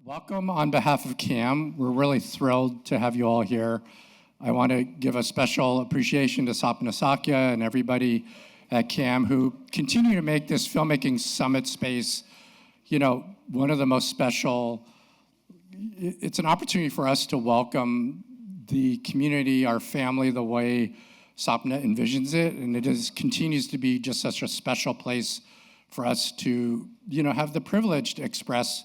Welcome on behalf of CAAM. We're really thrilled to have you all here. I want to give a special appreciation to Sapna Sakya and everybody at CAAM who continue to make this filmmaking summit space, one of the most special. It's an opportunity for us to welcome the community, our family, the way Sapna envisions it, and continues to be just such a special place for us to, have the privilege to express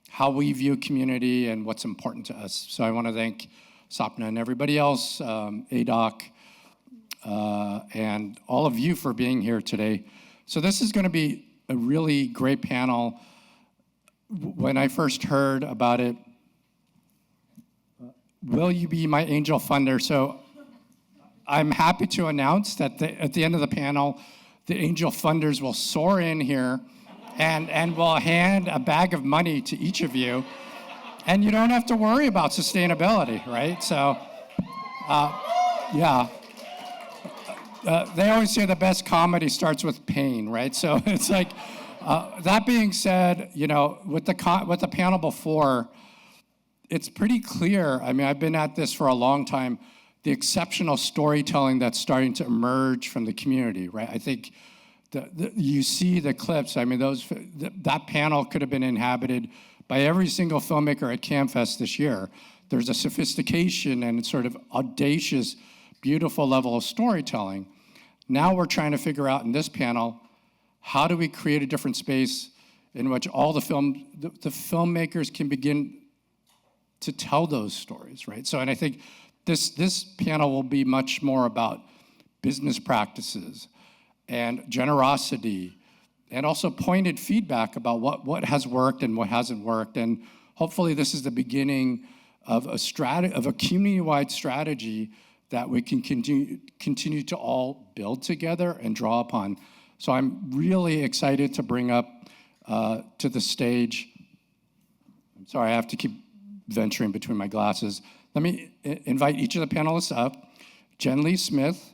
how we view community and what's important to us. So I want to thank Sapna and everybody else, ADOC, and all of you for being here today. So this is going to be a really great panel. When I first heard about it, will you be my angel funder? So I'm happy to announce that at the end of the panel, the angel funders will soar in here and we'll hand a bag of money to each of you. And you don't have to worry about sustainability, right? So, they always say the best comedy starts with pain, right? So it's like, that being said, with the panel before, it's pretty clear. I mean, I've been at this for a long time, the exceptional storytelling that's starting to emerge from the community, right? I think you see the clips. I mean, that panel could have been inhabited by every single filmmaker at CAAMFest this year. There's a sophistication and sort of audacious, beautiful level of storytelling. Now we're trying to figure out in this panel, how do we create a different space in which all the filmmakers can begin to tell those stories, right? So, and I think this panel will be much more about business practices and generosity, and also pointed feedback about what has worked and what hasn't worked. And hopefully this is the beginning of a community-wide strategy that we can continue to all build together and draw upon. So I'm really excited to bring up to the stage, I'm sorry, I have to keep venturing between my glasses. Let me invite each of the panelists up. Jenn Smith,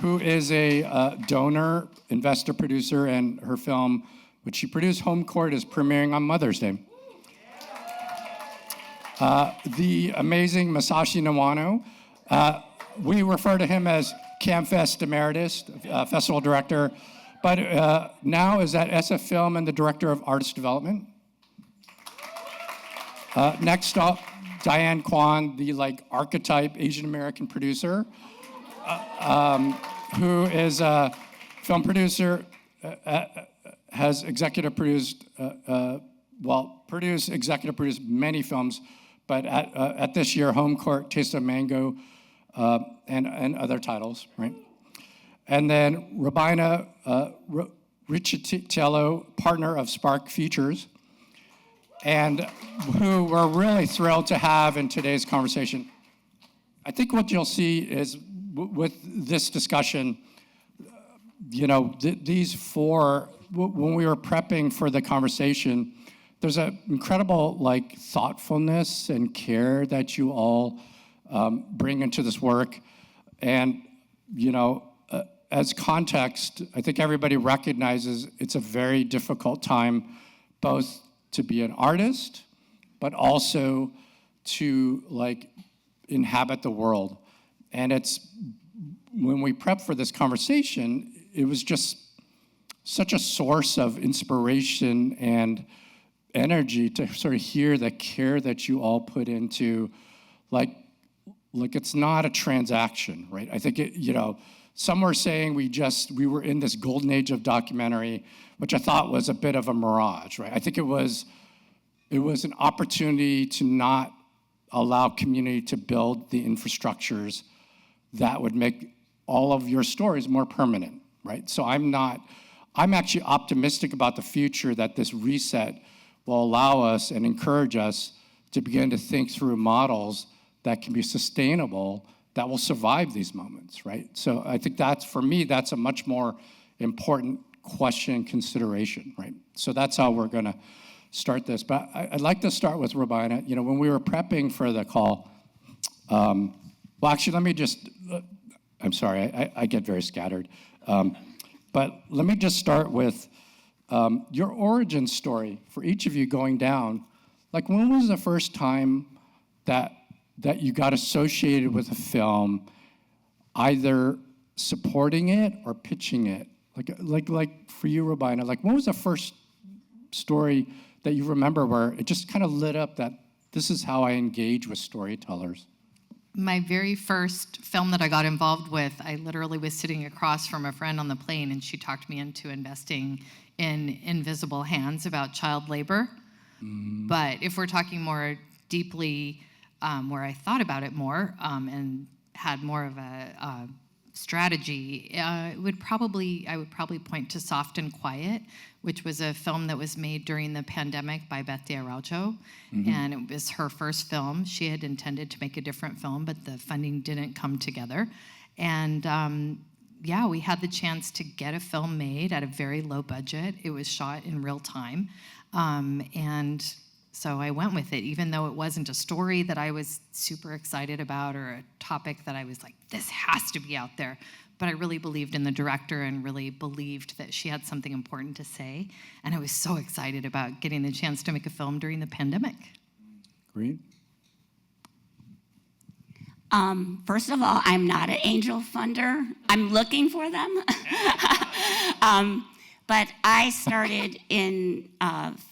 who is a donor, investor, producer, and her film, which she produced, Home Court, is premiering on Mother's Day. The amazing Masashi Niwano, we refer to him as CAAMFest Emeritus, Festival Director, but now is at SFFILM and the Director of Artist Development. Next up, Diane Quon, the archetype Asian American producer, who is a film producer, has executive produced, executive produced many films, but at this year, Home Court, Taste of Mango, and other titles, right? And then Robina, Riccitiello, partner of Spark Features, and who we're really thrilled to have in today's conversation. I think what you'll see is with this discussion, these four, when we were prepping for the conversation, there's an incredible thoughtfulness and care that you all bring into this work. And, as context, I think everybody recognizes it's a very difficult time, both to be an artist, but also to inhabit the world. And when we prepped for this conversation, it was just such a source of inspiration and energy to sort of hear the care that you all put into, it's not a transaction, right? I think some were saying we were in this golden age of documentary, which I thought was a bit of a mirage, right? I think it was an opportunity to not allow community to build the infrastructures that would make all of your stories more permanent, right? So I'm actually optimistic about the future, that this reset will allow us and encourage us to begin to think through models that can be sustainable, that will survive these moments, right? So I think for me, that's a much more important question and consideration, right? So that's how we're gonna start this. But I'd like to start with Robina. When we were prepping for the call, well, actually, let me just, I'm sorry, I get very scattered. But let me just start with your origin story for each of you going down, like when was the first time that you got associated with a film, either supporting it or pitching it? Like for you, Robina, like when was the first story that you remember where it just kind of lit up that this is how I engage with storytellers? My very first film that I got involved with, I literally was sitting across from a friend on the plane, and she talked me into investing in Invisible Hands about child labor. But if we're talking more deeply, where I thought about it more and had more of a strategy, I would probably point to Soft and Quiet, which was a film that was made during the pandemic by Beth de Araujo, and it was her first film. She had intended to make a different film, but the funding didn't come together. And yeah, we had the chance to get a film made at a very low budget. It was shot in real time, and so I went with it, even though it wasn't a story that I was super excited about or a topic that I was like, this has to be out there. But I really believed in the director and really believed that she had something important to say. And I was so excited about getting the chance to make a film during the pandemic. Great. First of all, I'm not an angel funder. I'm looking for them. But I started in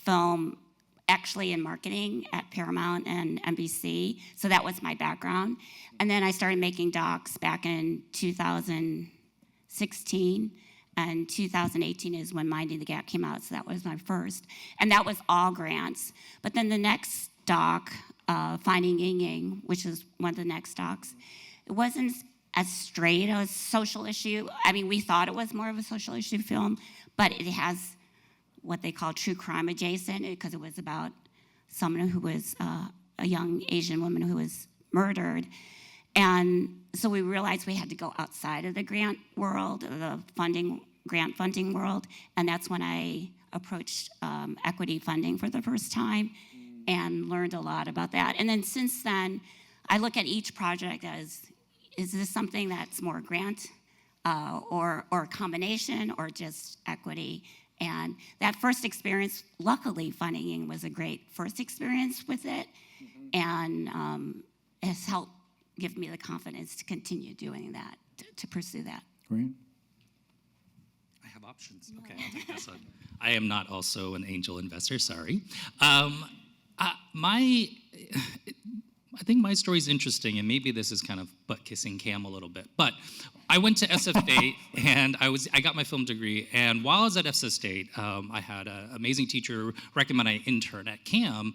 film, actually in marketing at Paramount and NBC, so that was my background. And then I started making docs back in 2016, and 2018 is when Minding the Gap came out, so that was my first. And that was all grants. But then the next doc, Finding Ying Yang, which is one of the next docs, it wasn't as straight a social issue. I mean, we thought it was more of a social issue film, but it has what they call true crime adjacent, because it was about someone who was a young Asian woman who was murdered. And so we realized we had to go outside of the grant world, the grant funding world, and that's when I approached equity funding for the first time and learned a lot about that. And then since then, I look at each project as, is this something that's more grant or a combination or just equity? And that first experience, luckily, Funding was a great first experience with it, and has helped give me the confidence to continue doing that, to pursue that. Great. I have options. Okay, I'll take this one. I am not also an angel investor, sorry. I think my story is interesting, and maybe this is kind of butt-kissing CAAM a little bit, but I went to SF State, and I got my film degree, and while I was at SF State, I had an amazing teacher recommend I intern at CAAM,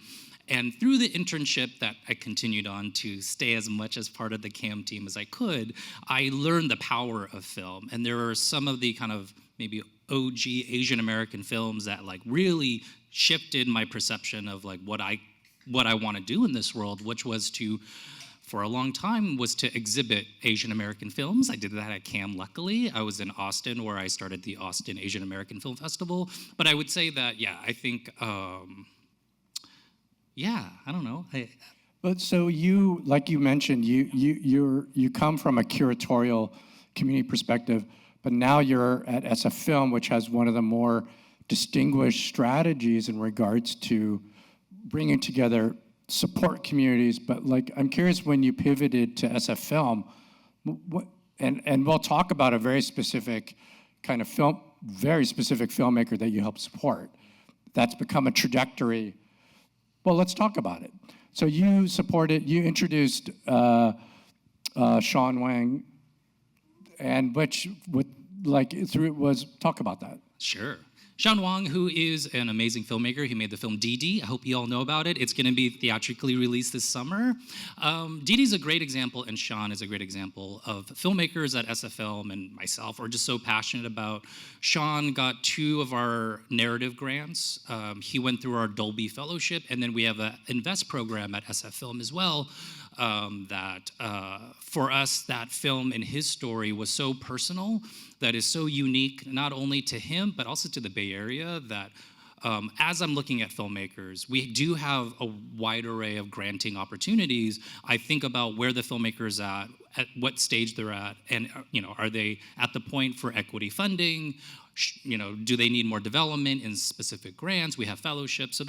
and through the internship that I continued on to stay as much as part of the CAAM team as I could, I learned the power of film, and there are some of the kind of maybe OG Asian American films that like really shifted my perception of like what I want to do in this world, which was to, for a long time, was to exhibit Asian American films. I did that at CAAM, luckily. I was in Austin, where I started the Austin Asian American Film Festival. But I would say that, yeah, I think, yeah, I don't know. But so you, like you mentioned, you come from a curatorial community perspective, but now you're at SFFILM, which has one of the more distinguished strategies in regards to bringing together support communities. But like, I'm curious, when you pivoted to SFFILM, and we'll talk about a very specific kind of very specific filmmaker that you help support. That's become a trajectory. Well, let's talk about it. So you introduced Sean Wang, and talk about that. Sure. Sean Wang, who is an amazing filmmaker, he made the film Didi. I hope you all know about it. It's going to be theatrically released this summer. Didi's a great example, and Sean is a great example of filmmakers at SFFILM and myself are just so passionate about. Sean got 2 of our narrative grants. He went through our Dolby Fellowship, and then we have an Invest program at SFFILM as well. That for us, that film and his story was so personal, that is so unique, not only to him, but also to the Bay Area, that as I'm looking at filmmakers, we do have a wide array of granting opportunities. I think about where the filmmaker's at what stage they're at, and are they at the point for equity funding? do they need more development in specific grants? We have fellowships. So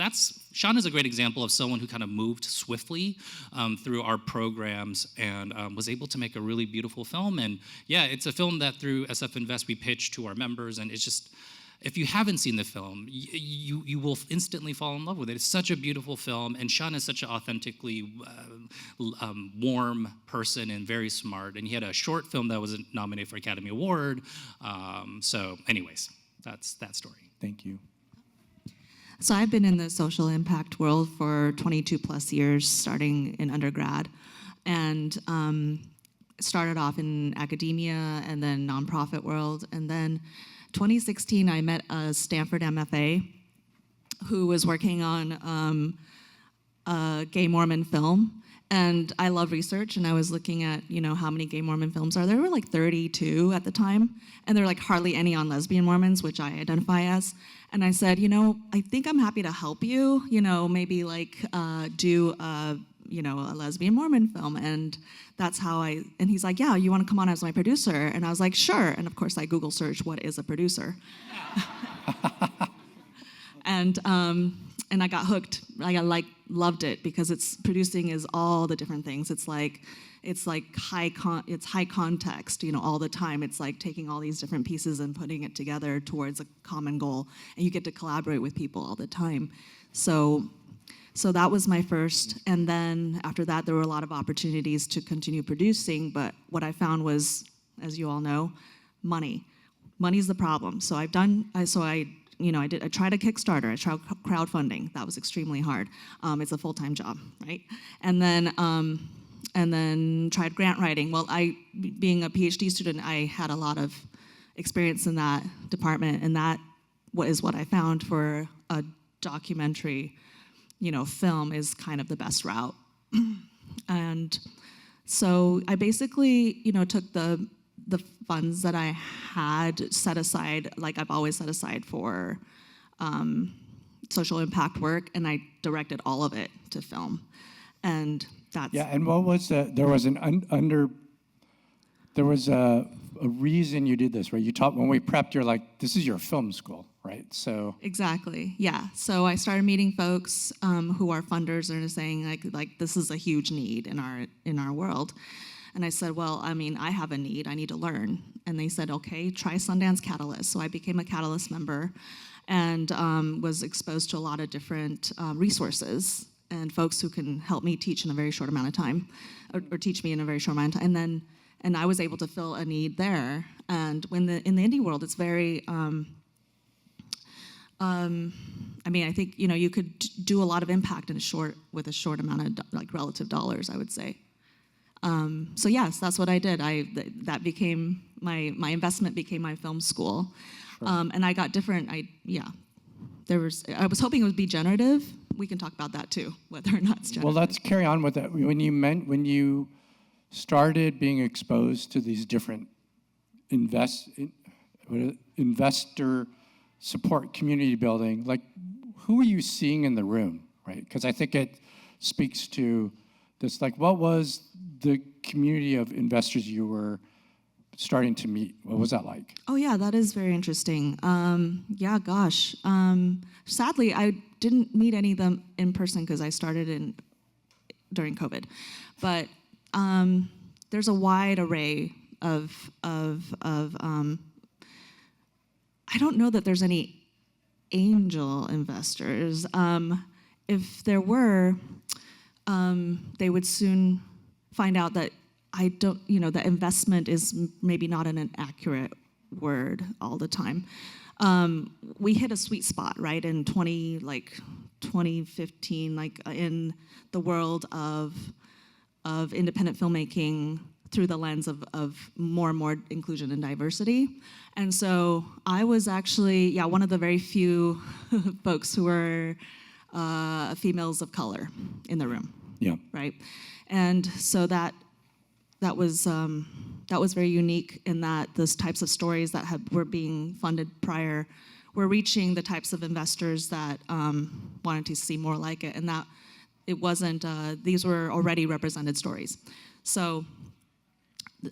Sean is a great example of someone who kind of moved swiftly through our programs and was able to make a really beautiful film. And yeah, it's a film that through SF Invest we pitch to our members, and it's just, if you haven't seen the film, you will instantly fall in love with it. It's such a beautiful film, and Sean is such an authentically warm person and very smart. And he had a short film that was nominated for Academy Award. So anyways, that's that story. Thank you. So I've been in the social impact world for 22 plus years, starting in undergrad, and started off in academia and then nonprofit world, and then 2016, I met a Stanford MFA who was working on a gay Mormon film. And I love research, and I was looking at, how many gay Mormon films are there. There were like 32 at the time, and there were like hardly any on lesbian Mormons, which I identify as. And I said, I think I'm happy to help you, maybe like do a lesbian Mormon film. And that's how and he's like, yeah, you want to come on as my producer? And I was like, sure. And of course I Google searched, what is a producer? And I got hooked. I loved it because producing is all the different things. It's high context, all the time. It's like taking all these different pieces and putting it together towards a common goal, and you get to collaborate with people all the time. So that was my first, and then after that, there were a lot of opportunities to continue producing, but what I found was, as you all know, money. Money's the problem. So I tried a Kickstarter, I tried crowdfunding. That was extremely hard. It's a full-time job, right? And then tried grant writing. Well, being a PhD student, I had a lot of experience in that department, and that is what I found for a documentary film is kind of the best route. And so I basically, took the funds that I had set aside, like I've always set aside for social impact work, and I directed all of it to film. And that's... Yeah, and what was there was there was a reason you did this, right? You taught, when we prepped, you're like, this is your film school, right? So exactly, yeah. So I started meeting folks who are funders and are saying like this is a huge need in our world. And I said, well, I have a need, I need to learn. And they said, okay, try Sundance Catalyst. So I became a Catalyst member and was exposed to a lot of different resources and folks who can help me teach in a very short amount of time, or teach me in a very short amount of time. And I was able to fill a need there. And in the indie world, it's very, I think, you could do a lot of impact with a short amount of relative dollars, I would say. So yes, that's what I did. That became my investment became my film school. Sure. And I got different, I was hoping it would be generative. We can talk about that too, whether or not it's generative. Well, let's carry on with that. When you started being exposed to these different investor support, community building, like who are you seeing in the room, right? Because I think it speaks to this, like what was the community of investors you were starting to meet? What was that like? Oh yeah, that is very interesting. Yeah, gosh. Sadly, I didn't meet any of them in person because I started during COVID. But there's a wide array of I don't know that there's any angel investors. If there were, they would soon find out that that investment is maybe not an accurate word all the time. We hit a sweet spot, right, in 2015, in the world of independent filmmaking through the lens of more and more inclusion and diversity. And so I was actually, one of the very few folks who were females of color in the room. Yeah. Right. And so that was very unique in that those types of stories that were being funded prior were reaching the types of investors that wanted to see more like it, and that it wasn't. These were already represented stories. So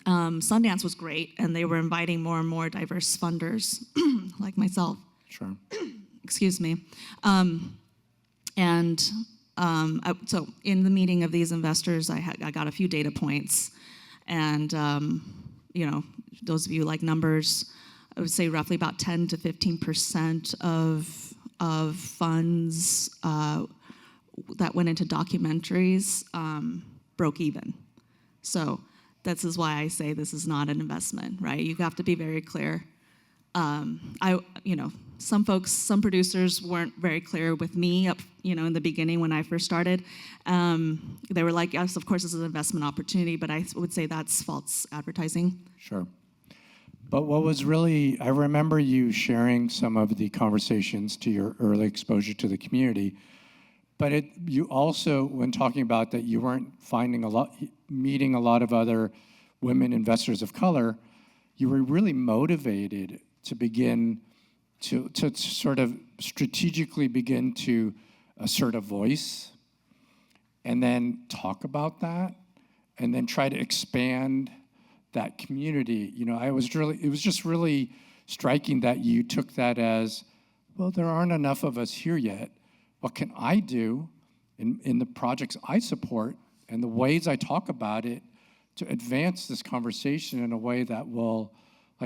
Sundance was great, and they were inviting more and more diverse funders, like myself. Sure. Excuse me. So in the meeting of these investors, I got a few data points, and those of you like numbers, I would say roughly about 10 to 15% of funds that went into documentaries broke even. So this is why I say this is not an investment, right? You have to be very clear. Some folks, some producers weren't very clear with me in the beginning when I first started. They were like, yes, of course, this is an investment opportunity, but I would say that's false advertising. Sure. But what was really, I remember you sharing some of the conversations to your early exposure to the community, but you also, when talking about that you weren't meeting a lot of other women investors of color, you were really motivated to begin to sort of strategically begin to assert a voice and then talk about that and then try to expand that community. It was just really striking that you took that as, well, there aren't enough of us here yet. What can I do in the projects I support and the ways I talk about it to advance this conversation in a way that will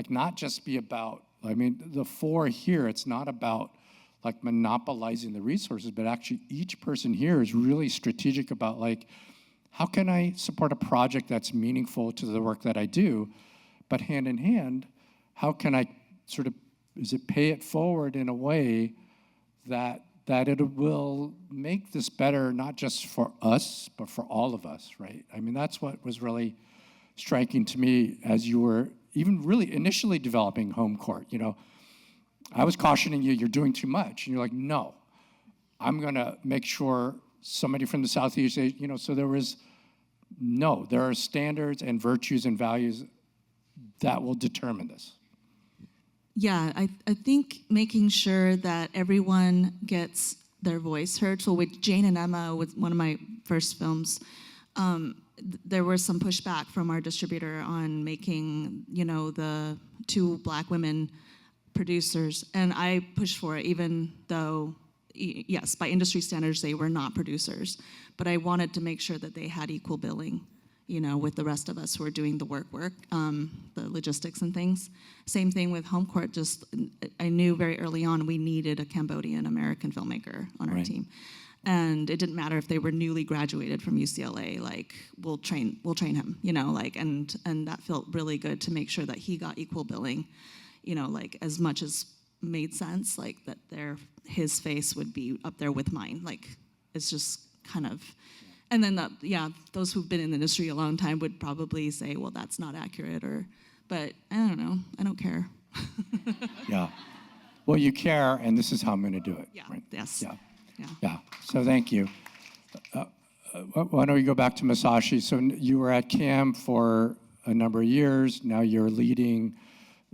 not just be about, the four here, it's not about monopolizing the resources, but actually each person here is really strategic about how can I support a project that's meaningful to the work that I do, but hand in hand, how can I pay it forward in a way that it will make this better, not just for us, but for all of us, right? That's what was really striking to me as you were even really initially developing Home Court. I was cautioning you, you're doing too much. And you're like, no, I'm gonna make sure somebody from the Southeast Asia, so there are standards and virtues and values that will determine this. Yeah, I think making sure that everyone gets their voice heard. So with Jane and Emma, with one of my first films, there was some pushback from our distributor on making, the two Black women producers. And I pushed for it, even though, yes, by industry standards, they were not producers. But I wanted to make sure that they had equal billing, with the rest of us who are doing the work, the logistics and things. Same thing with Home Court. Just, I knew very early on we needed a Cambodian American filmmaker on our team. And it didn't matter if they were newly graduated from UCLA, we'll train him, and that felt really good to make sure that he got equal billing, as much as made sense, that his face would be up there with mine. It's just kind of, and then those who've been in the industry a long time would probably say, well, that's not accurate, but I don't know, I don't care. Yeah. Well, you care, and this is how I'm gonna do it. Yeah, right? yes. Yeah, so thank you. Why don't we go back to Masashi? So you were at CAAM for a number of years. Now you're leading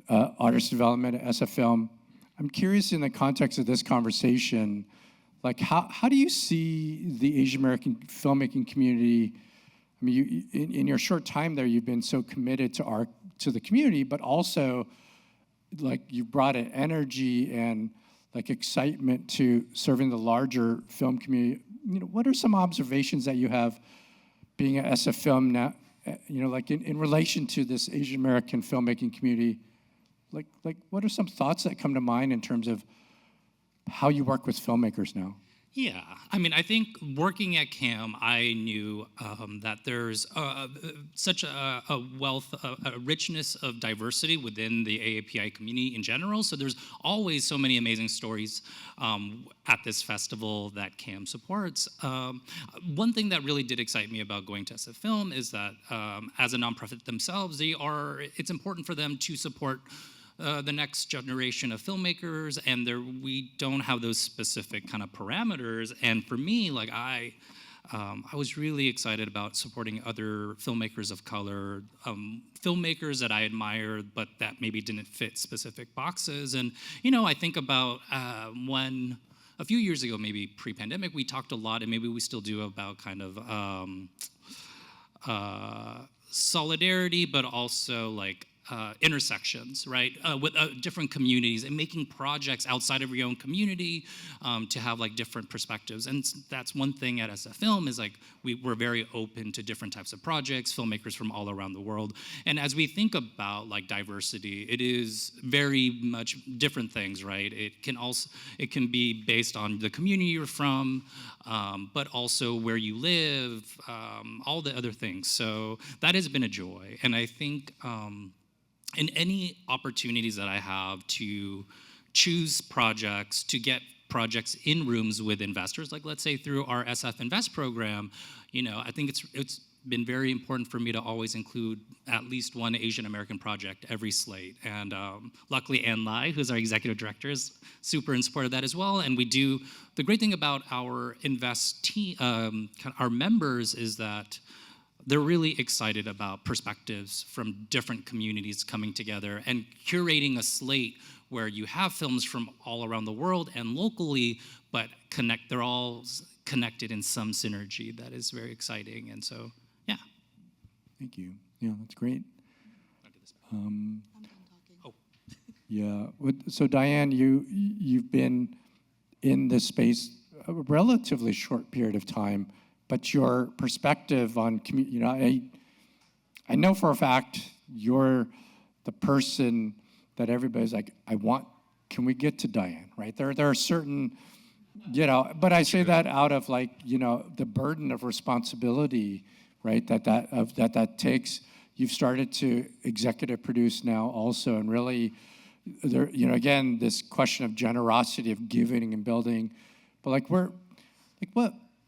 artist development at SFFILM. I'm curious in the context of this conversation, how do you see the Asian American filmmaking community? In your short time there, you've been so committed to the community, but also you brought an energy and excitement to serving the larger film community. What are some observations that you have being at SFFILM now, in relation to this Asian American filmmaking community? What are some thoughts that come to mind in terms of how you work with filmmakers now? Yeah, I think working at CAAM, I knew that there's such a wealth, a richness of diversity within the AAPI community in general. So there's always so many amazing stories at this festival that CAAM supports. One thing that really did excite me about going to SFFILM is that as a nonprofit themselves, it's important for them to support the next generation of filmmakers, and we don't have those specific kind of parameters. And for me, I was really excited about supporting other filmmakers of color, filmmakers that I admired, but that maybe didn't fit specific boxes. And I think about when a few years ago, maybe pre-pandemic, we talked a lot, and maybe we still do, about kind of solidarity, but also like intersections, right, with different communities and making projects outside of your own community to have like different perspectives. And that's one thing at SFFILM is like we're very open to different types of projects, filmmakers from all around the world. And as we think about like diversity, it is very much different things, right? It can be based on the community you're from, but also where you live, all the other things. So that has been a joy. And I think in any opportunities that I have to choose projects, to get projects in rooms with investors, like let's say through our SF Invest program, I think it's been very important for me to always include at least one Asian American project every slate. And luckily Ann Lai, who's our executive director, is super in support of that as well. And the great thing about our Invest team, our members, is that they're really excited about perspectives from different communities coming together and curating a slate where you have films from all around the world and locally, but they're all connected in some synergy that is very exciting. And so, yeah. Thank you. Yeah, that's great. Yeah. So Diane, you've been in this space a relatively short period of time, but your perspective on community, I know for a fact you're the person that everybody's like, can we get to Diane, right? There are certain, but I say that out of like, the burden of responsibility, right? That takes. You've started to executive produce now also, and really, there, again, this question of generosity, of giving and building, but like what?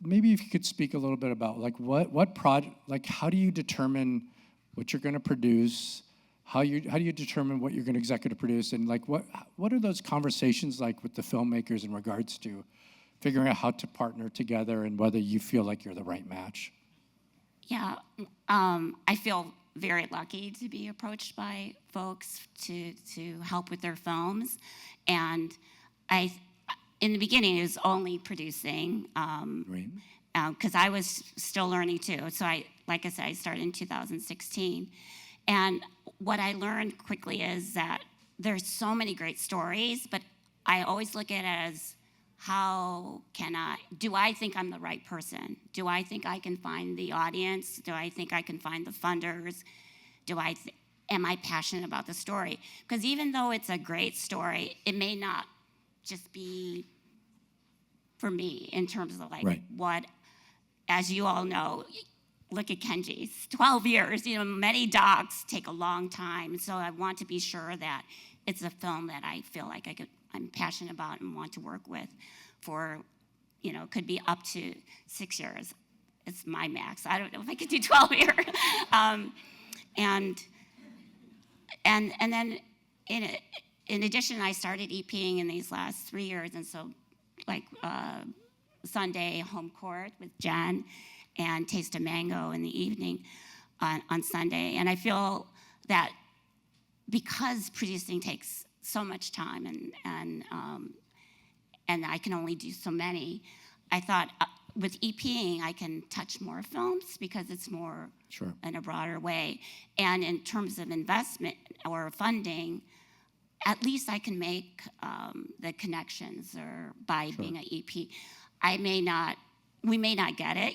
Maybe if you could speak a little bit about like what project, like how do you determine what you're going to produce? How do you determine what you're going to executive produce? And like what are those conversations like with the filmmakers in regards to figuring out how to partner together and whether you feel like you're the right match? Yeah, I feel very lucky to be approached by folks to help with their films, and in the beginning, it was only producing, because I was still learning too. So like I said, I started in 2016. And what I learned quickly is that there's so many great stories, but I always look at it as do I think I'm the right person? Do I think I can find the audience? Do I think I can find the funders? Am I passionate about the story? Because even though it's a great story, it may not just be for me in terms of like what, as you all know, look at Kenji's 12 years, many docs take a long time. So I want to be sure that it's a film that I feel like I'm passionate about and want to work with for, could be up to 6 years. It's my max. I don't know if I could do 12 years. And then in addition, I started EPing in these last 3 years, and so like Sunday home court with Jenn and Taste of Mango in the evening on Sunday. And I feel that because producing takes so much time and I can only do so many, I thought with EPing I can touch more films because it's more in a broader way. And in terms of investment or funding, at least I can make the connections or by being an EP. We may not get it.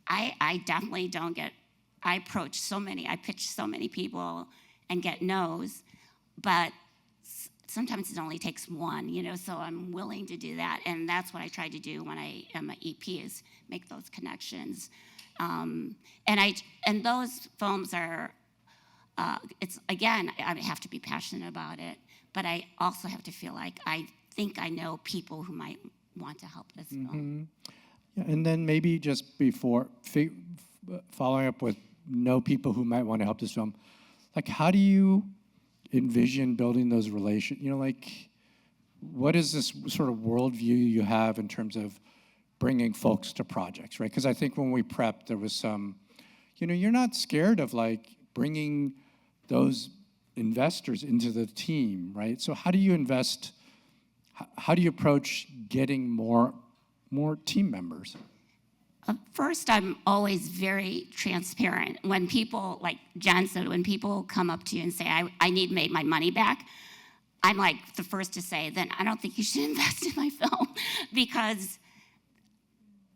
I definitely don't get, I pitch so many people and get no's, but sometimes it only takes one, so I'm willing to do that. And that's what I try to do when I am an EP, is make those connections. And those films are, it's, again, I have to be passionate about it, but I also have to feel like I think I know people who might want to help this film. Yeah, and then maybe just before following up with know people who might want to help this film, like how do you envision building those relations? Like what is this sort of worldview you have in terms of bringing folks to projects, right? Because I think when we prepped, there was some, you're not scared of like bringing those investors into the team, right? So how do you invest? How do you approach getting more team members? First, I'm always very transparent. When people, like Jenn said, when people come up to you and say, I need to make my money back, I'm like the first to say, then I don't think you should invest in my film because,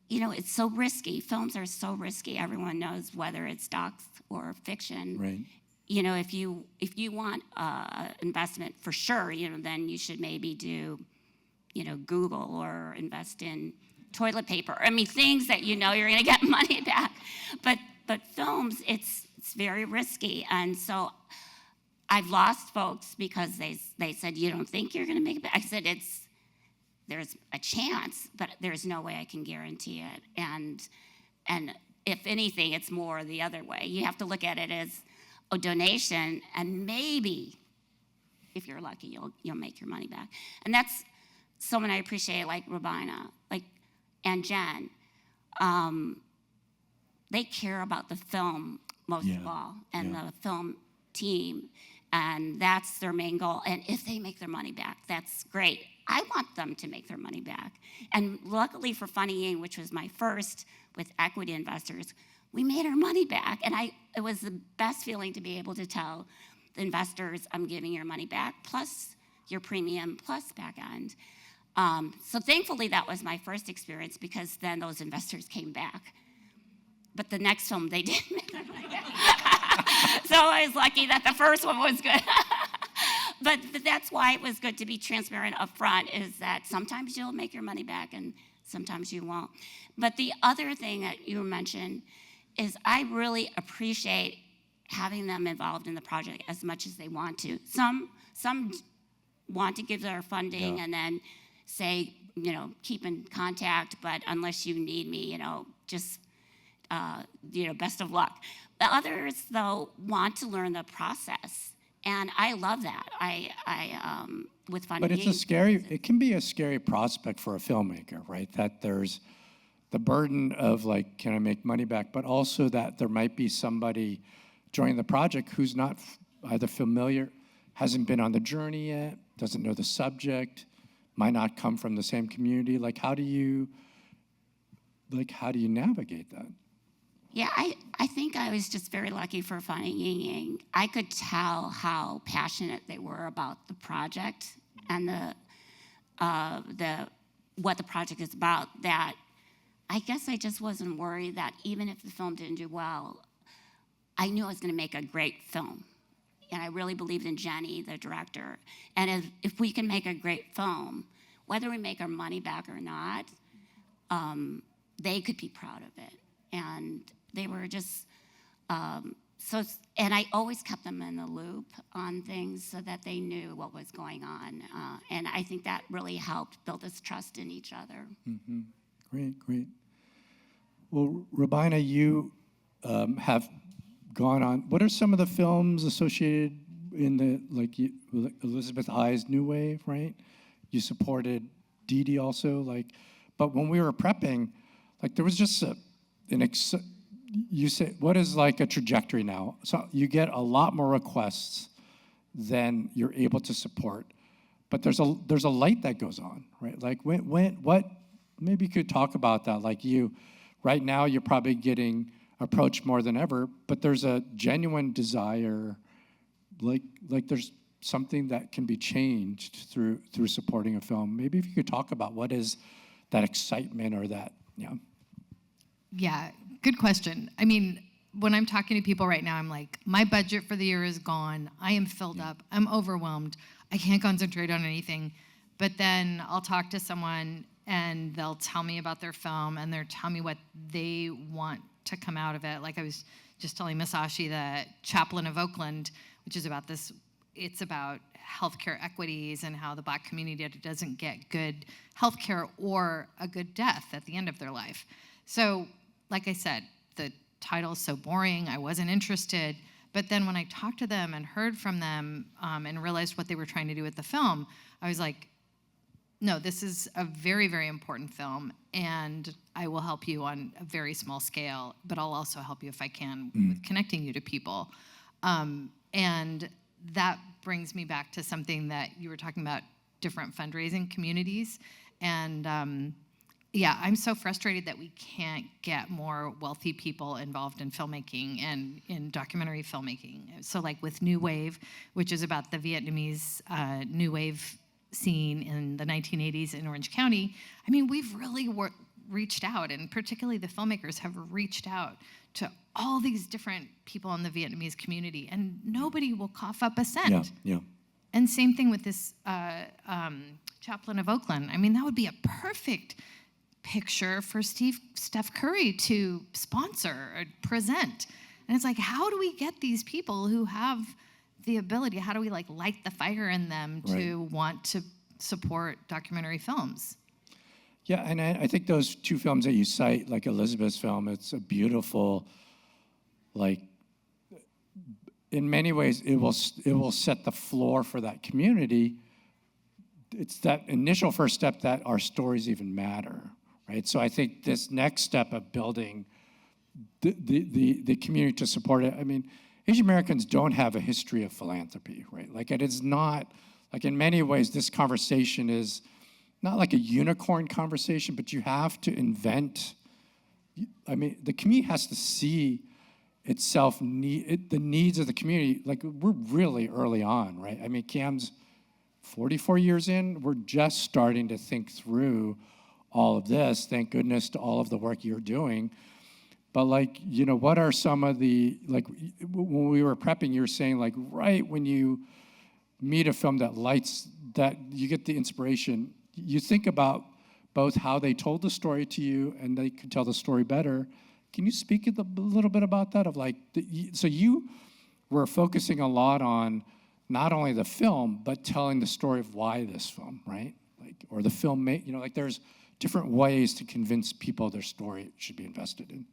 you know, it's so risky. Films are so risky. Everyone knows whether it's docs or fiction. Right. You know, if you want investment for sure, you know, then you should maybe do, you know, Google or invest in toilet paper. I mean, things that you know you're going to get money back. But films, it's very risky, and so I've lost folks because they said, you don't think you're going to make it back? I said, there's a chance, but there's no way I can guarantee it. And if anything, it's more the other way. You have to look at it as a donation, and maybe, if you're lucky, you'll make your money back. And that's someone I appreciate, like Robina, and Jenn. They care about the film most of all, and the film team, and that's their main goal. And if they make their money back, that's great. I want them to make their money back. And luckily for Fundraising, which was my first with equity investors, we made our money back. And it was the best feeling to be able to tell the investors, I'm giving your money back, plus your premium, plus back end. So thankfully that was my first experience, because then those investors came back. But the next film, they didn't make their money back. So I was lucky that the first one was good. But that's why it was good to be transparent up front, is that sometimes you'll make your money back and sometimes you won't. But the other thing that you mentioned is I really appreciate having them involved in the project as much as they want to. Some want to give their funding and then say, you know, keep in contact, but unless you need me, you know, just, you know, best of luck. The others, though, want to learn the process, and I love that. I with funding. But it can be a scary prospect for a filmmaker, right? That there's the burden of like, can I make money back? But also that there might be somebody joining the project who's not either familiar, hasn't been on the journey yet, doesn't know the subject, might not come from the same community. Like, how do you navigate that? Yeah, I think I was just very lucky for Fundraising. I could tell how passionate they were about the project and what the project is about. That I guess I just wasn't worried that even if the film didn't do well, I knew I was going to make a great film. And I really believed in Jenny, the director. And if we can make a great film, whether we make our money back or not, they could be proud of it. And they were just, and I always kept them in the loop on things so that they knew what was going on. And I think that really helped build this trust in each other. Mm-hmm. Great. Well, Robina, you have gone on. What are some of the films associated in the Elizabeth I's New Wave, right? You supported Dee Dee also, but when we were prepping, there was just you say, what is like a trajectory now? So you get a lot more requests than you're able to support, but there's a light that goes on, right? Like what? Maybe you could talk about that. Like right now you're probably getting approached more than ever, but there's a genuine desire, like there's something that can be changed through supporting a film. Maybe if you could talk about what is that excitement or that, yeah. Yeah, good question. I mean, when I'm talking to people right now, I'm like, my budget for the year is gone. I am filled up. I'm overwhelmed. I can't concentrate on anything. But then I'll talk to someone and they'll tell me about their film and they'll tell me what they want to come out of it. Like I was just telling Masashi, the chaplain of Oakland, which is about this, it's about healthcare equities and how the Black community doesn't get good healthcare or a good death at the end of their life. So, like I said, the title is so boring, I wasn't interested. But then when I talked to them and heard from them and realized what they were trying to do with the film, I was like, no, this is a very, very important film, and I will help you on a very small scale, but I'll also help you if I can with connecting you to people. And that brings me back to something that you were talking about, different fundraising communities. And yeah, I'm so frustrated that we can't get more wealthy people involved in filmmaking and in documentary filmmaking. So like with New Wave, which is about the Vietnamese New Wave scene in the 1980s in Orange County, I mean, we've really reached out, and particularly the filmmakers have reached out to all these different people in the Vietnamese community, and nobody will cough up a cent. Yeah, yeah. And same thing with this chaplain of Oakland. I mean, that would be a perfect picture for Steph Curry to sponsor or present. And it's like, how do we get these people who have the ability, how do we like light the fire in them to want to support documentary films? Yeah, and I think those two films that you cite, like Elizabeth's film, it's a beautiful, like, in many ways, it will set the floor for that community. It's that initial first step that our stories even matter, right? So I think this next step of building the community to support it. I mean, Asian Americans don't have a history of philanthropy, right? Like, it is not, like, in many ways, this conversation is not like a unicorn conversation, but you have to invent. I mean, the community has to see itself, the needs of the community. Like, we're really early on, right? I mean, CAAM's 44 years in, we're just starting to think through all of this. Thank goodness to all of the work you're doing. But like, you know, what are some of the, like, when we were prepping, you were saying, like, right when you meet a film that lights, that you get the inspiration, you think about both how they told the story to you and they could tell the story better. Can you speak a little bit about that? Of like, so you were focusing a lot on not only the film, but telling the story of why this film, right? Like, or the film, you know, like there's different ways to convince people their story should be invested in.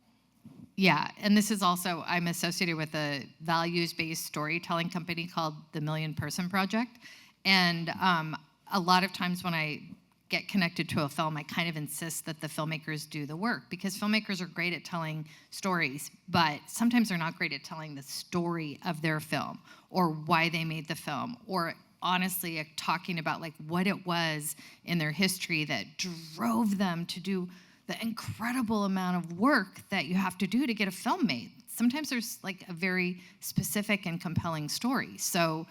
Yeah, and this is also, I'm associated with a values-based storytelling company called the Million Person Project. And a lot of times when I get connected to a film, I kind of insist that the filmmakers do the work, because filmmakers are great at telling stories, but sometimes they're not great at telling the story of their film or why they made the film, or honestly talking about like what it was in their history that drove them to do the incredible amount of work that you have to do to get a film made. Sometimes there's like a very specific and compelling story. So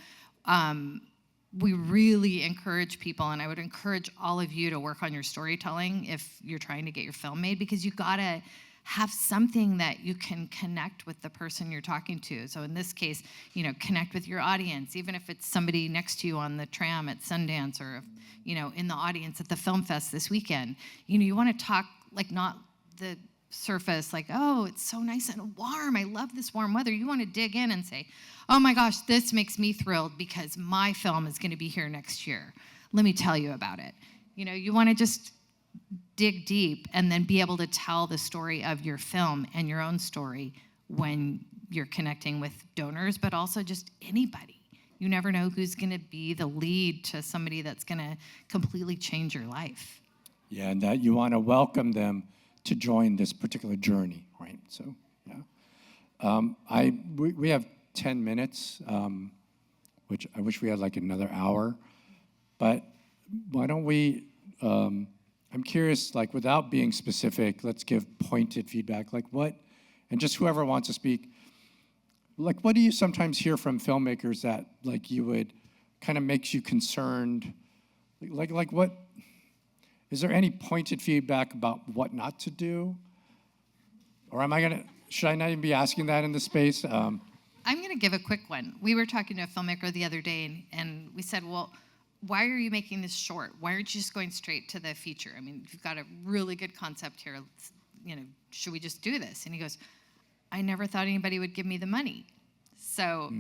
we really encourage people, and I would encourage all of you to work on your storytelling if you're trying to get your film made, because you gotta have something that you can connect with the person you're talking to. So in this case, you know, connect with your audience, even if it's somebody next to you on the tram at Sundance, or, you know, in the audience at the Film Fest this weekend. You know, you wanna talk like not the surface, like, oh, it's so nice and warm, I love this warm weather. You wanna dig in and say, oh my gosh, this makes me thrilled because my film is gonna be here next year. Let me tell you about it. You know, you wanna just dig deep and then be able to tell the story of your film and your own story when you're connecting with donors, but also just anybody. You never know who's gonna be the lead to somebody that's gonna completely change your life. Yeah, and that you wanna welcome them to join this particular journey, right? So, yeah. We have 10 minutes, which I wish we had like another hour, but why don't we, I'm curious, like without being specific, let's give pointed feedback, like what, and just whoever wants to speak, like what do you sometimes hear from filmmakers that like you would, kind of makes you concerned, like what, is there any pointed feedback about what not to do? Or should I not even be asking that in this space? I'm going to give a quick one. We were talking to a filmmaker the other day, and we said, well, why are you making this short? Why aren't you just going straight to the feature? I mean, you've got a really good concept here. You know, should we just do this? And he goes, I never thought anybody would give me the money. So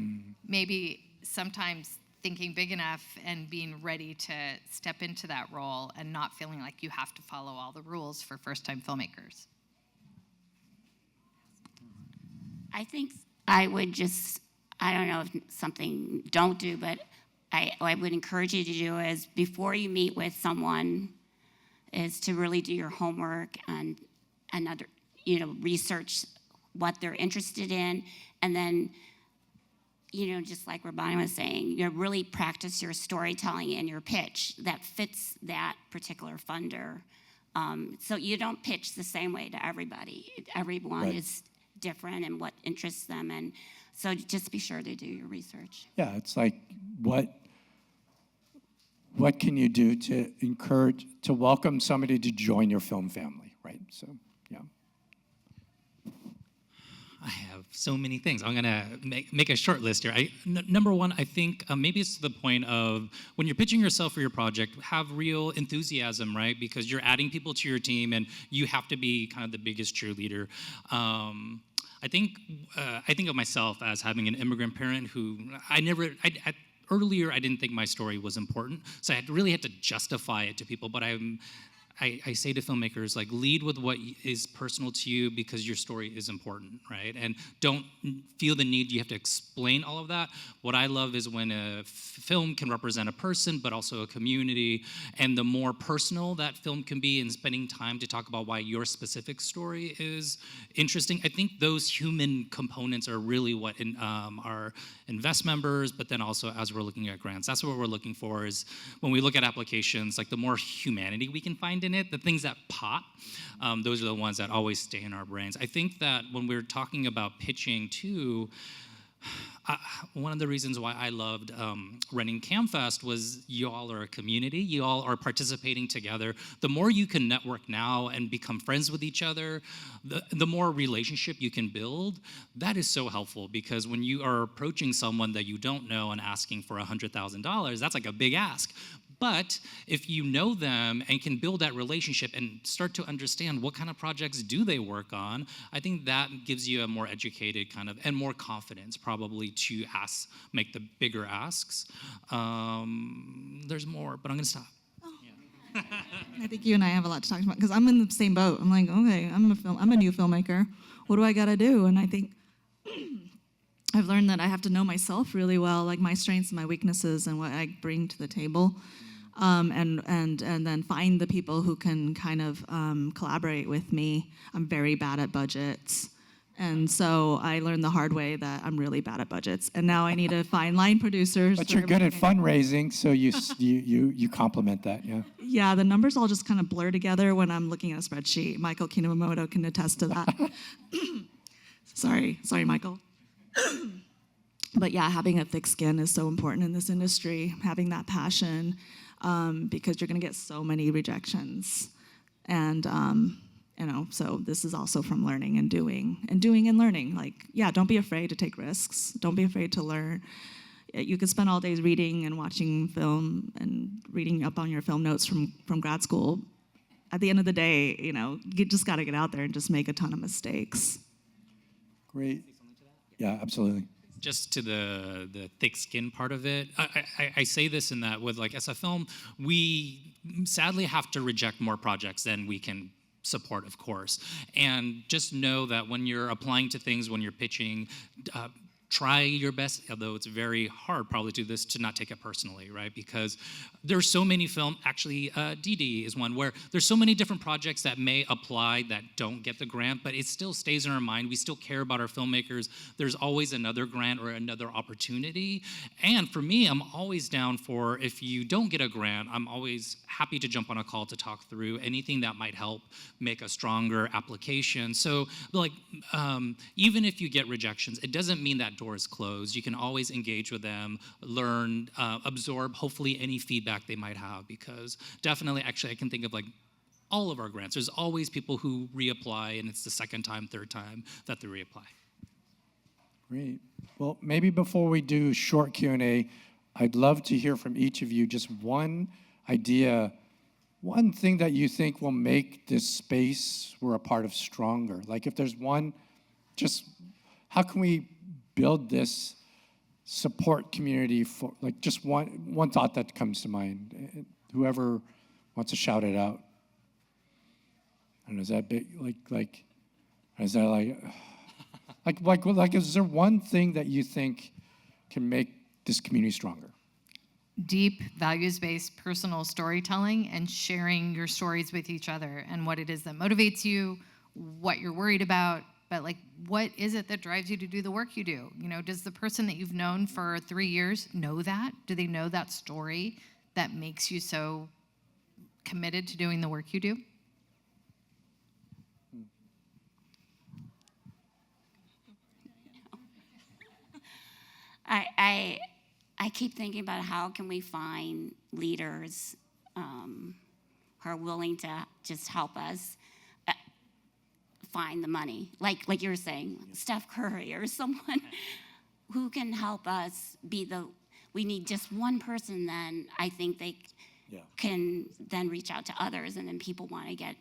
maybe sometimes thinking big enough and being ready to step into that role and not feeling like you have to follow all the rules for first-time filmmakers. I think I would just, I don't know if something don't do, but I would encourage you to do is before you meet with someone is to really do your homework and research what they're interested in, and then, just like Robina was saying, really practice your storytelling and your pitch that fits that particular funder So you don't pitch the same way to everybody. Everyone Right. is different and what interests them, and so just be sure to do your research. Yeah, it's like what can you do to encourage, to welcome somebody to join your film family, right? So, yeah. I have so many things. I'm gonna make a short list here. Number one, I think maybe it's to the point of when you're pitching yourself for your project, have real enthusiasm, right? Because you're adding people to your team, and you have to be kind of the biggest cheerleader. I think of myself as having an immigrant parent who earlier I didn't think my story was important, so I really had to justify it to people. But I say to filmmakers, like, lead with what is personal to you because your story is important, right? And don't feel the need you have to explain all of that. What I love is when a film can represent a person, but also a community. And the more personal that film can be in spending time to talk about why your specific story is interesting, I think those human components are really what our invest members, but then also as we're looking at grants, that's what we're looking for is when we look at applications, like the more humanity we can find in it, the things that pop, those are the ones that always stay in our brains. I think that when we're talking about pitching too, one of the reasons why I loved running CAAMFest was you all are a community. You all are participating together. The more you can network now and become friends with each other, the more relationship you can build. That is so helpful because when you are approaching someone that you don't know and asking for $100,000, that's like a big ask. But if you know them and can build that relationship and start to understand what kind of projects do they work on, I think that gives you a more educated kind of, and more confidence probably to make the bigger asks. There's more, but I'm gonna stop. I think you and I have a lot to talk about because I'm in the same boat. I'm like, okay, I'm a new filmmaker. What do I gotta do? And I think I've learned that I have to know myself really well, like my strengths and my weaknesses and what I bring to the table. And then find the people who can kind of collaborate with me. I'm very bad at budgets. And so I learned the hard way that I'm really bad at budgets. And now I need to find line producers. But you're good at fundraising, so you complement that, yeah. Yeah, the numbers all just kind of blur together when I'm looking at a spreadsheet. Michael Kinamoto can attest to that. Sorry, Michael. But yeah, having a thick skin is so important in this industry, having that passion, because you're gonna get so many rejections. And so this is also from learning and doing and learning. Like, yeah, don't be afraid to take risks. Don't be afraid to learn. You could spend all days reading and watching film and reading up on your film notes from grad school. At the end of the day, you just gotta get out there and just make a ton of mistakes. Great. Yeah, absolutely. Just to the thick skin part of it, I say this in that with like SFFILM, we sadly have to reject more projects than we can support, of course. And just know that when you're applying to things, when you're pitching, try your best, although it's very hard probably to do this, to not take it personally, right? Because there's so many actually DD is one where there's so many different projects that may apply that don't get the grant, but it still stays in our mind. We still care about our filmmakers. There's always another grant or another opportunity. And for me, I'm always down for, if you don't get a grant, I'm always happy to jump on a call to talk through anything that might help make a stronger application. So like, even if you get rejections, it doesn't mean that door is closed. You can always engage with them, learn, absorb hopefully any feedback they might have, because definitely, actually, I can think of like all of our grants. There's always people who reapply, and it's the second time, third time that they reapply. Great. Well, maybe before we do short Q&A, I'd love to hear from each of you just one idea, one thing that you think will make this space we're a part of stronger. Like if there's one, just how can we build this support community for, like just one thought that comes to mind. Whoever wants to shout it out. I don't know, is that big, is that like, is there one thing that you think can make this community stronger? Deep, values-based personal storytelling and sharing your stories with each other and what it is that motivates you, what you're worried about, but like, what is it that drives you to do the work you do? Does the person that you've known for 3 years know that? Do they know that story that makes you so committed to doing the work you do? I keep thinking about how can we find leaders who are willing to just help us find the money, like you were saying, Steph Curry or someone who can help us be the. We need just one person. Then I think they can then reach out to others, and then people want to get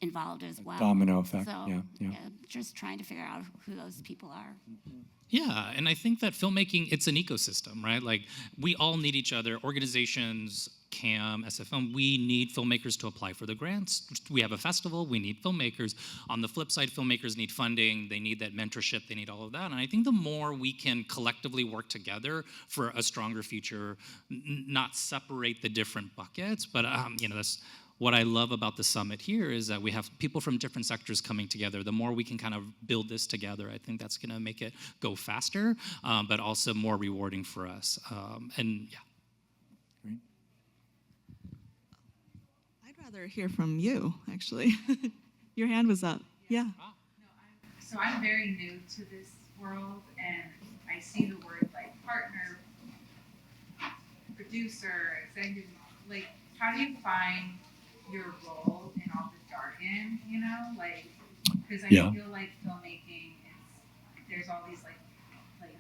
involved as well. Domino effect. So Yeah. just trying to figure out who those people are. Yeah, and I think that filmmaking, it's an ecosystem, right? Like, we all need each other. Organizations, CAAM, SFFILM, we need filmmakers to apply for the grants. We have a festival, we need filmmakers. On the flip side, filmmakers need funding, they need that mentorship, they need all of that. And I think the more we can collectively work together for a stronger future, not separate the different buckets, but that's what I love about the summit here is that we have people from different sectors coming together. The more we can kind of build this together, I think that's going to make it go faster, but also more rewarding for us. And yeah. Great. I'd rather hear from you, actually. Your hand was up. Yeah. So I'm very new to this world, and I see the word like partner, producer, executive. Like, how do you find your role in all the jargon? Like, because I feel like filmmaking there's all these like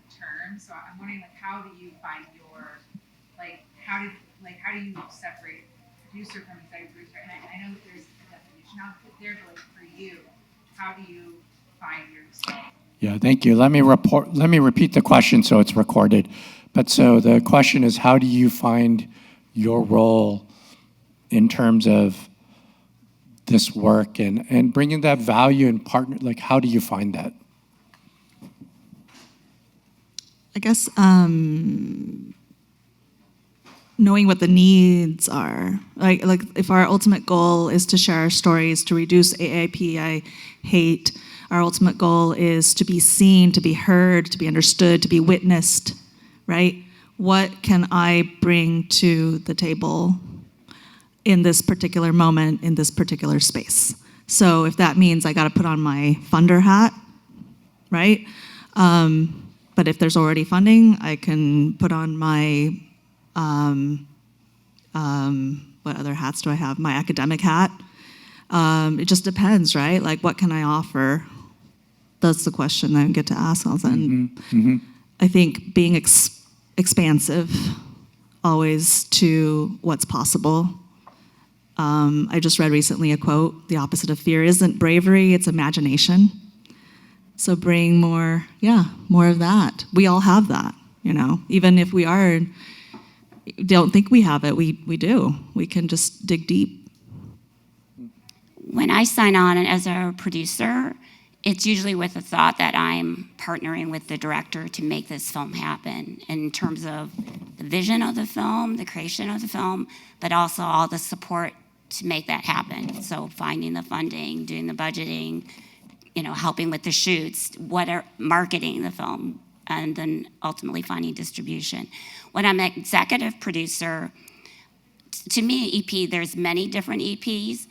terms. So I'm wondering, like, how do you find your how do you separate producer from executive producer? And I know that there's a definition out there, but like for you, how do you find yourself? Yeah, thank you. Let me repeat the question so it's recorded. But so the question is, how do you find your role in terms of this work and bringing that value and partner, like, how do you find that? I guess knowing what the needs are. Like if our ultimate goal is to share our stories, to reduce AAPI hate, our ultimate goal is to be seen, to be heard, to be understood, to be witnessed, right? What can I bring to the table in this particular moment, in this particular space? So if that means I got to put on my funder hat, right? But if there's already funding, I can put on my, what other hats do I have? My academic hat. It just depends, right? Like, what can I offer? That's the question I get to ask all the time. I think being expansive always to what's possible. I just read recently a quote, the opposite of fear isn't bravery, it's imagination. So bring more of that. We all have that, even if we don't think we have it, we do. We can just dig deep. When I sign on as a producer, it's usually with the thought that I'm partnering with the director to make this film happen in terms of the vision of the film, the creation of the film, but also all the support to make that happen. So finding the funding, doing the budgeting, helping with the shoots, marketing the film, and then ultimately finding distribution. When I'm an executive producer, to me, EP, there's many different EPs.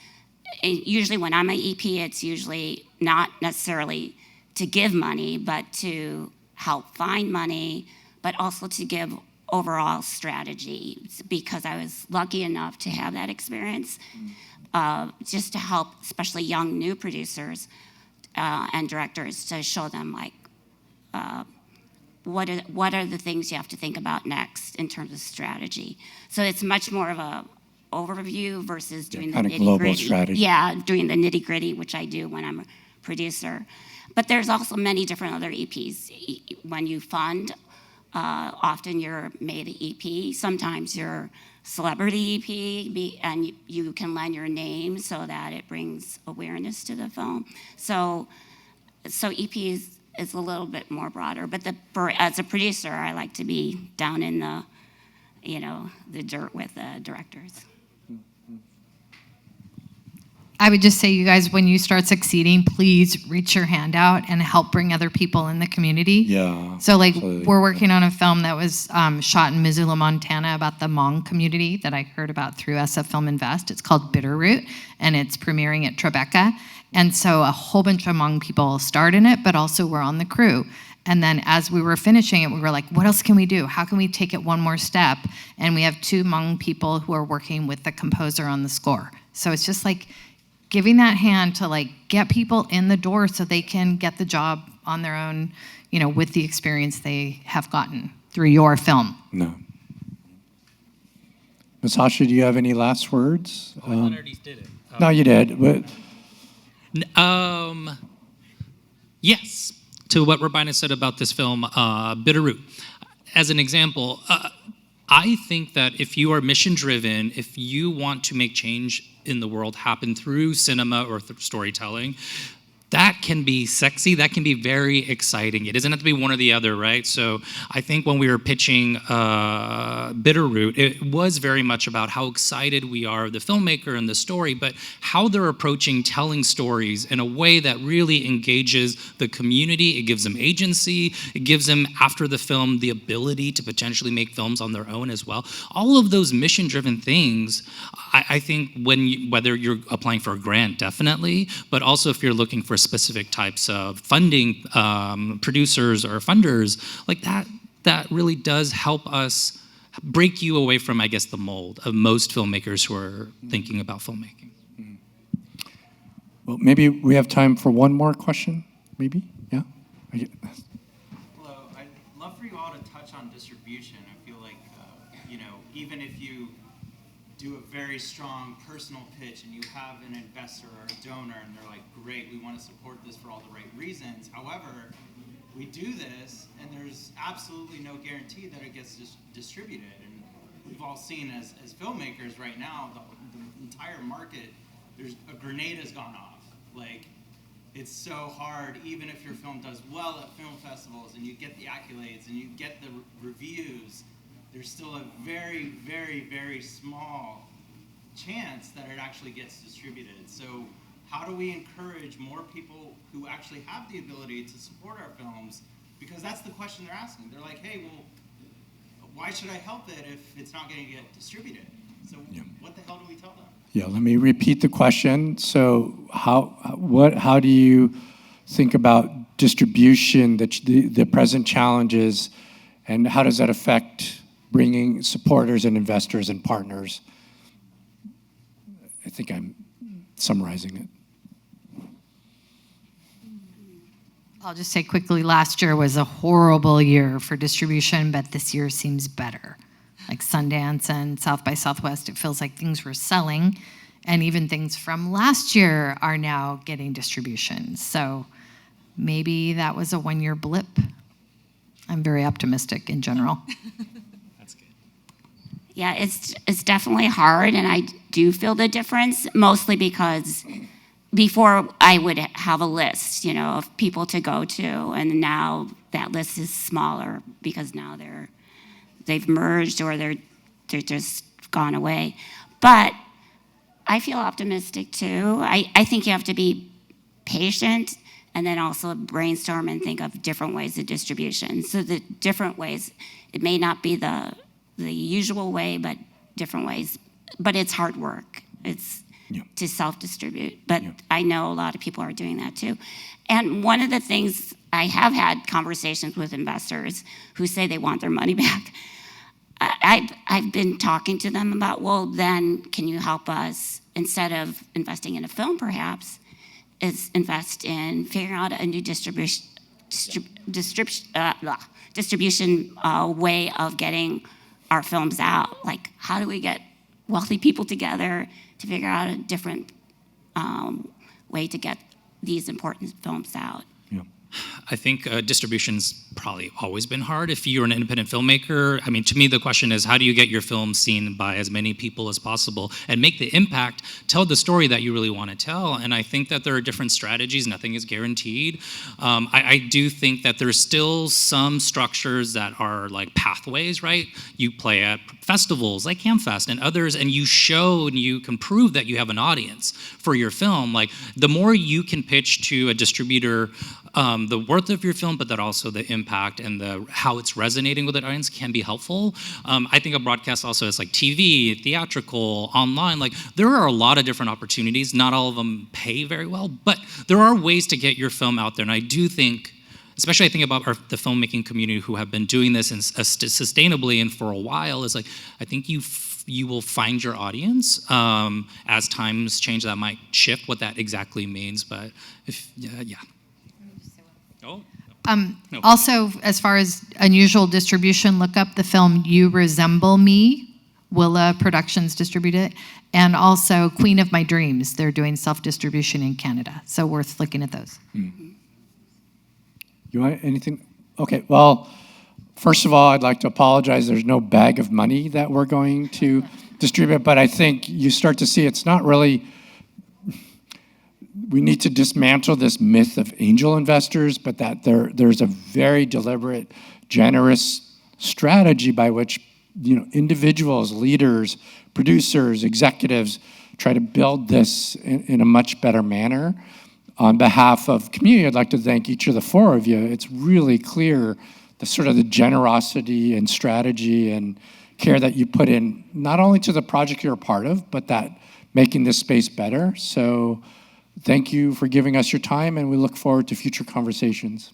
Usually when I'm an EP, it's usually not necessarily to give money, but to help find money, but also to give overall strategy, because I was lucky enough to have that experience, just to help especially young new producers and directors, to show them what are the things you have to think about next in terms of strategy. So it's much more of a overview versus doing the nitty-gritty. Global strategy. Yeah, doing the nitty-gritty, which I do when I'm a producer. But there's also many different other EPs. When you fund, often you're made an EP. Sometimes you're celebrity EP, and you can lend your name so that it brings awareness to the film. So EP is a little bit more broader. But as a producer, I like to be down in the dirt with the directors. I would just say, you guys, when you start succeeding, please reach your hand out and help bring other people in the community. Yeah. So, like, absolutely. we're working on a film that was shot in Missoula, Montana, about the Hmong community that I heard about through SFFILM Invest. It's called Bitterroot, and it's premiering at Tribeca. And so a whole bunch of Hmong people starred in it, but also were on the crew. And then as we were finishing it, we were like, what else can we do? How can we take it one more step? And we have 2 Hmong people who are working with the composer on the score. So it's just like giving that hand to like get people in the door so they can get the job on their own, you know, with the experience they have gotten through your film. No. Masashi, do you have any last words? I already did it. No, you did. But Yes, to what Robina said about this film, Bitterroot. As an example, I think that if you are mission-driven, if you want to make change in the world happen through cinema or through storytelling, that can be sexy, that can be very exciting. It doesn't have to be one or the other, right? So I think when we were pitching Bitterroot, it was very much about how excited we are, the filmmaker and the story, but how they're approaching telling stories in a way that really engages the community. It gives them agency. It gives them, after the film, the ability to potentially make films on their own as well. All of those mission-driven things, I think whether you're applying for a grant, definitely, but also if you're looking for specific types of funding, producers or funders, like that really does help us break you away from, I guess, the mold of most filmmakers who are thinking about filmmaking. well, maybe we have time for one more question, maybe? Yeah? Hello, I'd love for you all to touch on distribution. I feel like, even if you do a very strong personal pitch and you have an investor or a donor and they're like, great, we want to support this for all the right reasons. However, we do this and there's absolutely no guarantee that it gets distributed. And we've all seen as filmmakers right now, the entire market, a grenade has gone off. Like, it's so hard, even if your film does well at film festivals and you get the accolades and you get the reviews, there's still a very, very, very small chance that it actually gets distributed. So how do we encourage more people who actually have the ability to support our films? Because that's the question they're asking. They're like, hey, well, why should I help it if it's not going to get distributed? So what the hell do we tell them? Yeah, let me repeat the question. So how do you think about distribution, the present challenges, and how does that affect bringing supporters and investors and partners? I think I'm summarizing it. I'll just say quickly, last year was a horrible year for distribution, but this year seems better. Like Sundance and South by Southwest, it feels like things were selling, and even things from last year are now getting distribution. So maybe that was a one-year blip. I'm very optimistic in general. That's good. Yeah, it's definitely hard, and I do feel the difference, mostly because before I would have a list, of people to go to, and now that list is smaller because now they've merged or they're just gone away. But I feel optimistic too. I think you have to be patient and then also brainstorm and think of different ways of distribution. So the different ways, it may not be the usual way, but different ways. But it's hard work. It's to self-distribute. But I know a lot of people are doing that too. And one of the things, I have had conversations with investors who say they want their money back. I've been talking to them about, well, then can you help us, instead of investing in a film perhaps, is invest in figuring out a new distribution way of getting our films out. Like, how do we get wealthy people together to figure out a different way to get these important films out? I think distribution's probably always been hard if you're an independent filmmaker. I mean, to me, the question is, how do you get your film seen by as many people as possible and make the impact, tell the story that you really want to tell? And I think that there are different strategies. Nothing is guaranteed. I do think that there's still some structures that are like pathways, right? You play at festivals like CAAMFest and others, and you show and you can prove that you have an audience for your film. Like, the more you can pitch to a distributor the worth of your film, but that also the impact and how it's resonating with the audience can be helpful. I think a broadcast also is like TV, theatrical, online. Like, there are a lot of different opportunities. Not all of them pay very well, but there are ways to get your film out there. And I do think, especially I think about the filmmaking community who have been doing this sustainably and for a while, is like, I think you will find your audience. As times change, that might shift what that exactly means, but yeah. Oh. No. Also, as far as unusual distribution, look up the film You Resemble Me. Willa Productions distribute it. And also Queen of My Dreams. They're doing self-distribution in Canada. So worth looking at those. You want anything? Okay, well, first of all, I'd like to apologize. There's no bag of money that we're going to distribute, but I think you start to see it's not really, we need to dismantle this myth of angel investors, but that there's a very deliberate, generous strategy by which, you know, individuals, leaders, producers, executives try to build this in a much better manner. On behalf of community, I'd like to thank each of the four of you. It's really clear the sort of the generosity and strategy and care that you put in, not only to the project you're a part of, but that making this space better. So thank you for giving us your time, and we look forward to future conversations.